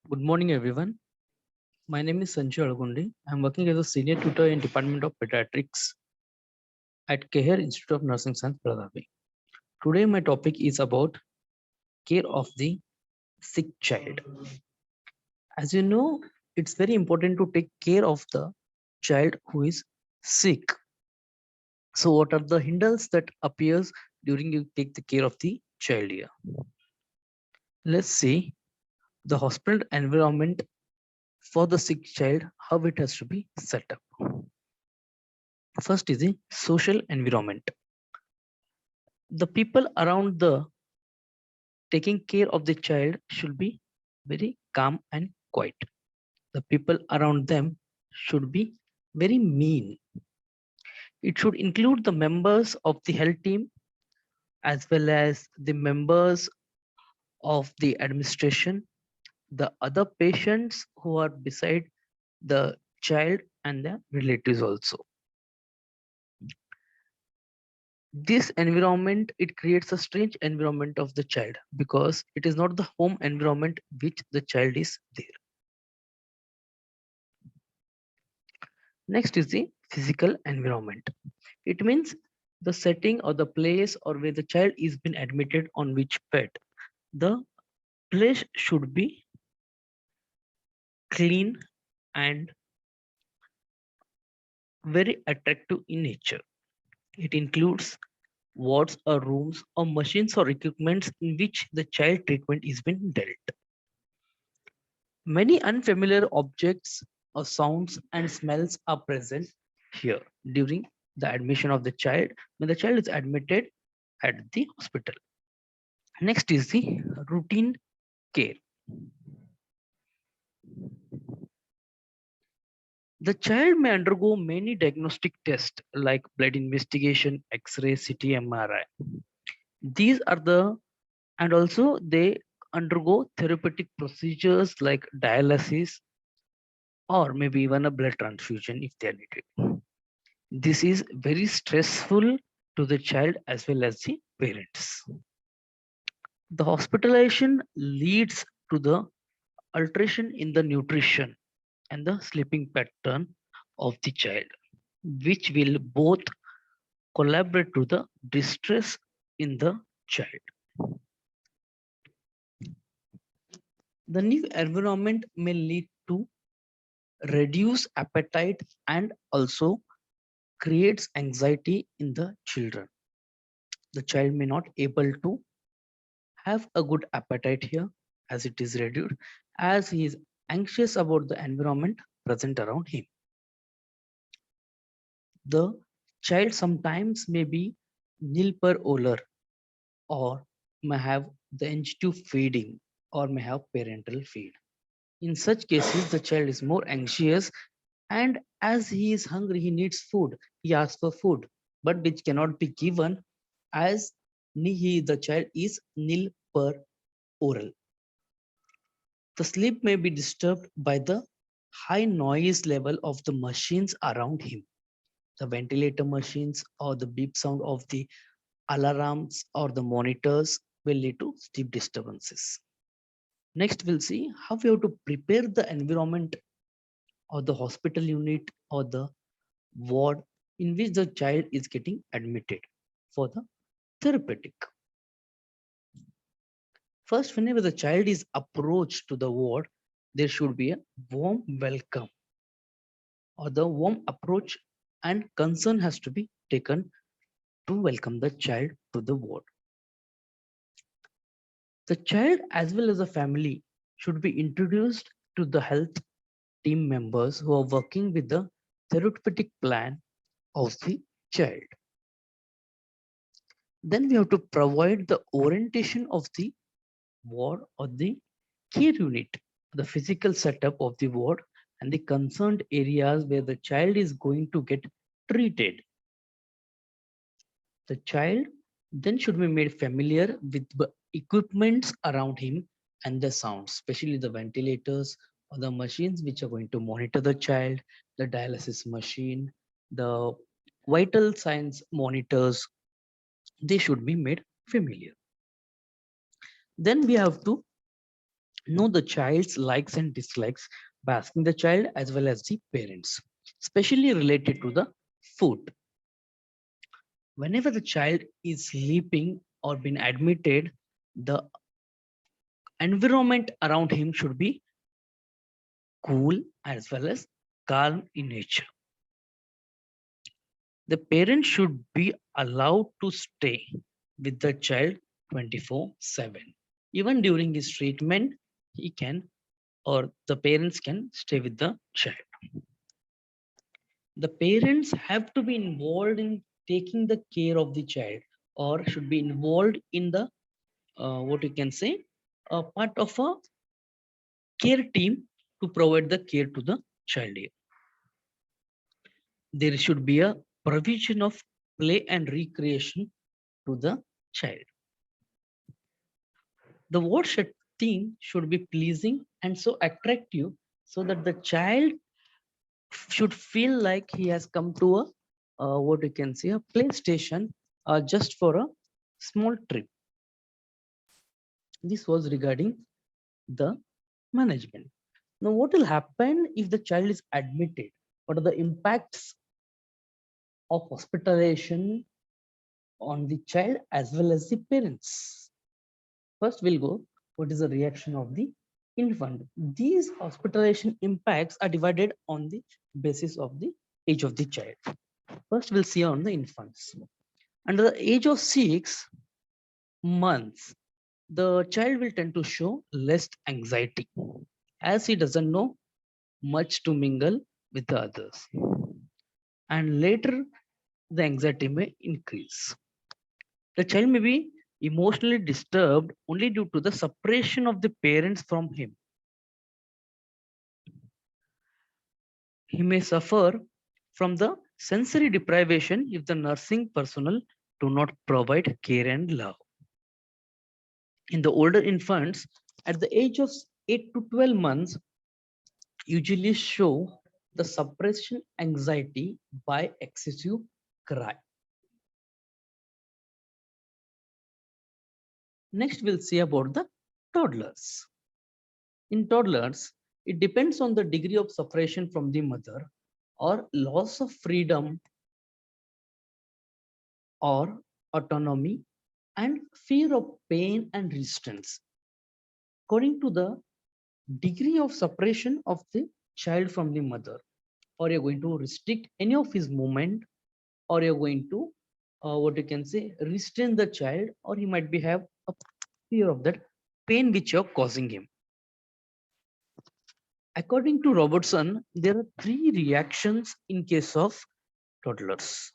Good morning, everyone. My name is Sanjay Alagundi. I'm working as a senior tutor in Department of Pediatrics at Keher Institute of Nursing Science, Belagavi. Today, my topic is about care of the sick child. As you know, it's very important to take care of the child who is sick. So, what are the hindrances that appears during you take the care of the child here? Let's see the hospital environment for the sick child, how it has to be set up. First is the social environment. The people around the taking care of the child should be very calm and quiet. The people around them should be very mean. It should include the members of the health team as well as the members of the administration, the other patients who are beside the child and the relatives also. This environment, it creates a strange environment of the child because it is not the home environment which the child is there. Next is the physical environment. It means the setting or the place or where the child is been admitted on which bed. The place should be clean and very attractive in nature. It includes wards or rooms or machines or equipments in which the child treatment is being dealt. Many unfamiliar objects or sounds and smells are present here during the admission of the child when the child is admitted at the hospital. Next is the routine care. The child may undergo many diagnostic tests like blood investigation, X-ray, CT, MRI. These are the, and also they undergo therapeutic procedures like dialysis or maybe even a blood transfusion if they are needed. This is very stressful to the child as well as the parents. The hospitalization leads to the alteration in the nutrition and the sleeping pattern of the child, which will both collaborate to the distress in the child. The new environment may lead to reduced appetite and also creates anxiety in the children. The child may not able to have a good appetite here as it is reduced as he is anxious about the environment present around him. The child sometimes may be nil per oler or may have the NG2 feeding or may have parental feed. In such cases, the child is more anxious and as he is hungry, he needs food. He asks for food, but which cannot be given as the child is nil per oral. The sleep may be disturbed by the high noise level of the machines around him. The ventilator machines or the beep sound of the alarms or the monitors will lead to sleep disturbances. Next, we'll see how we have to prepare the environment or the hospital unit or the ward in which the child is getting admitted for the therapeutic. First, whenever the child is approached to the ward, there should be a warm welcome or the warm approach and concern has to be taken to welcome the child to the ward. The child as well as the family should be introduced to the health team members who are working with the therapeutic plan of the child. Then we have to provide the orientation of the ward or the care unit, the physical setup of the ward and the concerned areas where the child is going to get treated. The child then should be made familiar with the equipments around him and the sounds, especially the ventilators or the machines which are going to monitor the child, the dialysis machine, the vital signs monitors, they should be made familiar. Then we have to know the child's likes and dislikes by asking the child as well as the parents, especially related to the food. Whenever the child is sleeping or been admitted, the environment around him should be cool as well as calm in nature. The parent should be allowed to stay with the child 24/7. Even during his treatment, he can or the parents can stay with the child. The parents have to be involved in taking the care of the child or should be involved in the what you can say a part of a care team to provide the care to the child here. There should be a provision of play and recreation to the child. The word theme should be pleasing and so attractive so that the child should feel like he has come to a what you can say a play station just for a small trip. This was regarding the management. Now, what will happen if the child is admitted? What are the impacts of hospitalization on the child as well as the parents? First, we'll go what is the reaction of the infant. These hospitalization impacts are divided on the basis of the age of the child. First, we'll see on the infants. Under the age of 6 months, the child will tend to show less anxiety as he doesn't know much to mingle with the others. And later, the anxiety may increase. The child may be emotionally disturbed only due to the separation of the parents from him. He may suffer from the sensory deprivation if the nursing personnel do not provide care and love. In the older infants, at the age of 8 to 12 months, usually show the suppression anxiety by excessive cry. Next, we'll see about the toddlers. In toddlers, it depends on the degree of separation from the mother or loss of freedom or autonomy and fear of pain and resistance. According to the degree of separation of the child from the mother, or you're going to restrict any of his movement, or you're going to what you can say restrain the child, or he might be have a fear of that pain which you're causing him. According to Robertson, there are 3 reactions in case of toddlers,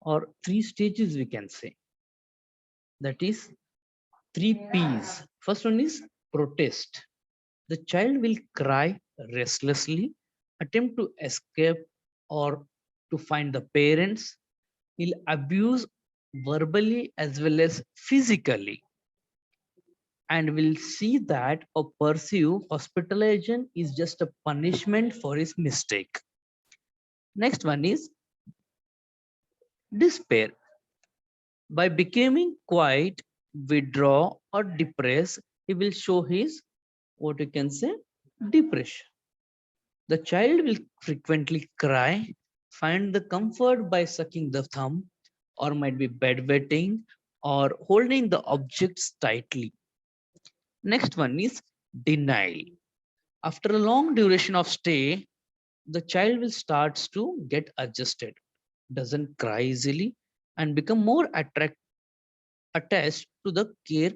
or 3 stages we can say. That is 3 P's. First one is protest. The child will cry restlessly, attempt to escape or to find the parents. He'll abuse verbally as well as physically. And we'll see that or perceive hospitalization is just a punishment for his mistake. Next one is despair. By becoming quiet, withdraw, or depressed, he will show his what you can say depression. The child will frequently cry, find the comfort by sucking the thumb, or might be bedwetting or holding the objects tightly. Next one is denial. After a long duration of stay, the child will start to get adjusted, doesn't cry easily, and become more attached to the care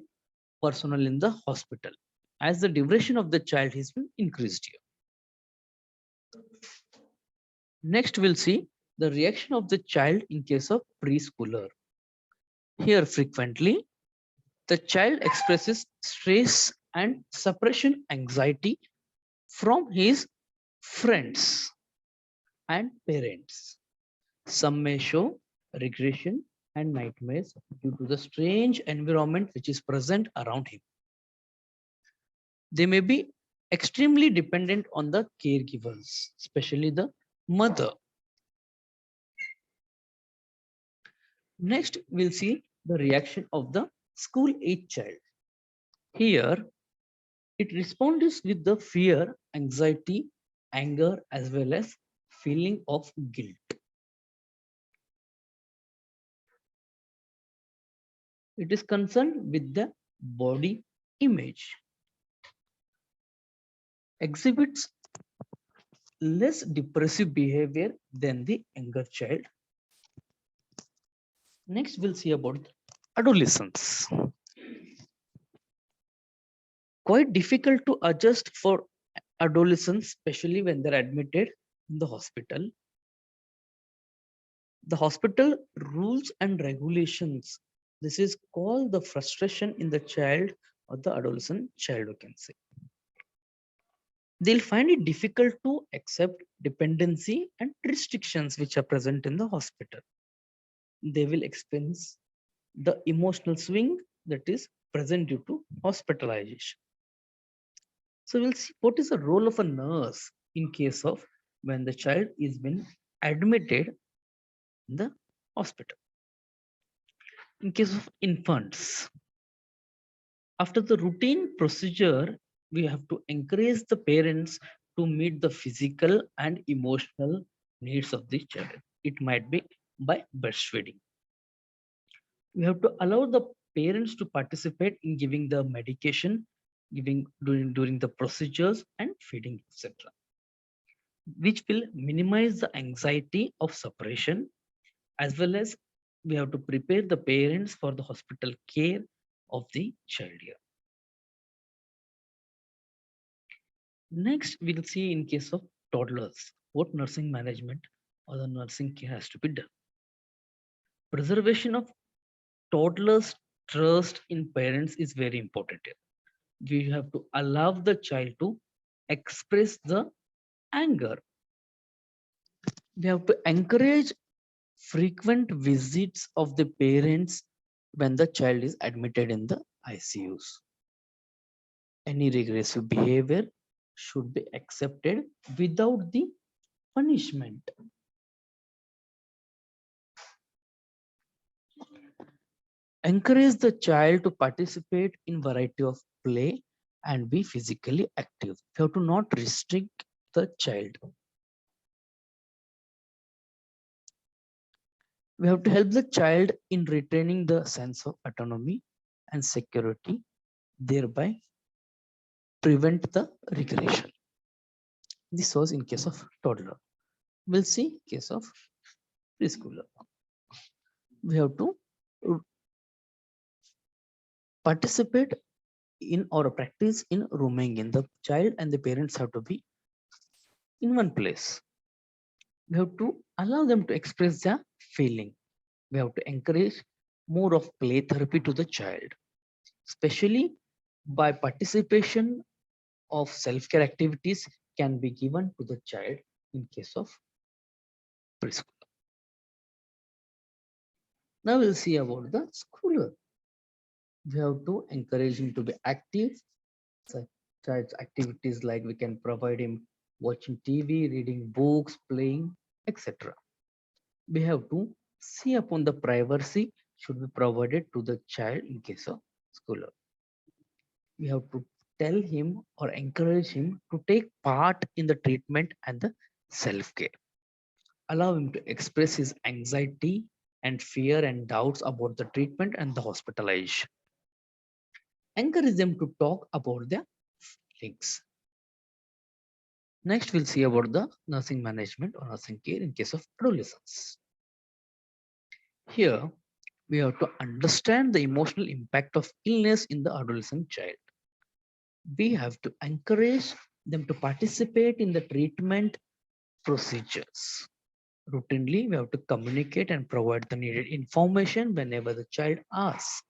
personnel in the hospital as the duration of the child has been increased here. Next, we'll see the reaction of the child in case of preschooler. Here, frequently, the child expresses stress and suppression anxiety from his friends and parents. Some may show regression and nightmares due to the strange environment which is present around him. They may be extremely dependent on the caregivers, especially the mother. Next, we'll see the reaction of the school age child. Here, it responds with the fear, anxiety, anger, as well as feeling of guilt. It is concerned with the body image. Exhibits less depressive behavior than the younger child. Next, we'll see about adolescence. Quite difficult to adjust for adolescents, especially when they're admitted in the hospital. The hospital rules and regulations. This is called the frustration in the child or the adolescent child, you can say. They'll find it difficult to accept dependency and restrictions which are present in the hospital. They will experience the emotional swing that is present due to hospitalization. So we'll see what is the role of a nurse in case of when the child is been admitted in the hospital. In case of infants, after the routine procedure, we have to encourage the parents to meet the physical and emotional needs of the child. It might be by breastfeeding. We have to allow the parents to participate in giving the medication, giving during the procedures and feeding, etc., which will minimize the anxiety of separation, as well as we have to prepare the parents for the hospital care of the child here. Next, we'll see in case of toddlers, what nursing management or the nursing care has to be done. Preservation of toddlers' trust in parents is very important here. We have to allow the child to express the anger. We have to encourage frequent visits of the parents when the child is admitted in the ICUs. Any regressive behavior should be accepted without the punishment. Encourage the child to participate in variety of play and be physically active. You have to not restrict the child. We have to help the child in retaining the sense of autonomy and security, thereby prevent the regression. This was in case of toddler. We'll see case of preschooler. We have to participate in or practice in rooming in. The child and the parents have to be in one place. We have to allow them to express their feeling. We have to encourage more of play therapy to the child, especially by participation of self-care activities can be given to the child in case of preschool. Now we'll see about the schooler. We have to encourage him to be active, such as activities like we can provide him watching TV, reading books, playing, etc. We have to see upon the privacy should be provided to the child in case of schooler. We have to tell him or encourage him to take part in the treatment and the self-care. Allow him to express his anxiety and fear and doubts about the treatment and the hospitalization. Encourage them to talk about their feelings. Next, we'll see about the nursing management or nursing care in case of adolescence. Here, we have to understand the emotional impact of illness in the adolescent child. We have to encourage them to participate in the treatment procedures. Routinely, we have to communicate and provide the needed information whenever the child asks.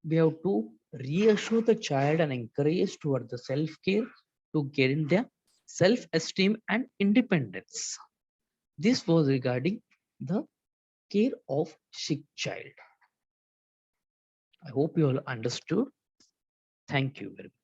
We have to reassure the child and encourage toward the self-care to gain their self-esteem and independence. This was regarding the care of sick child. I hope you all understood. Thank you very much.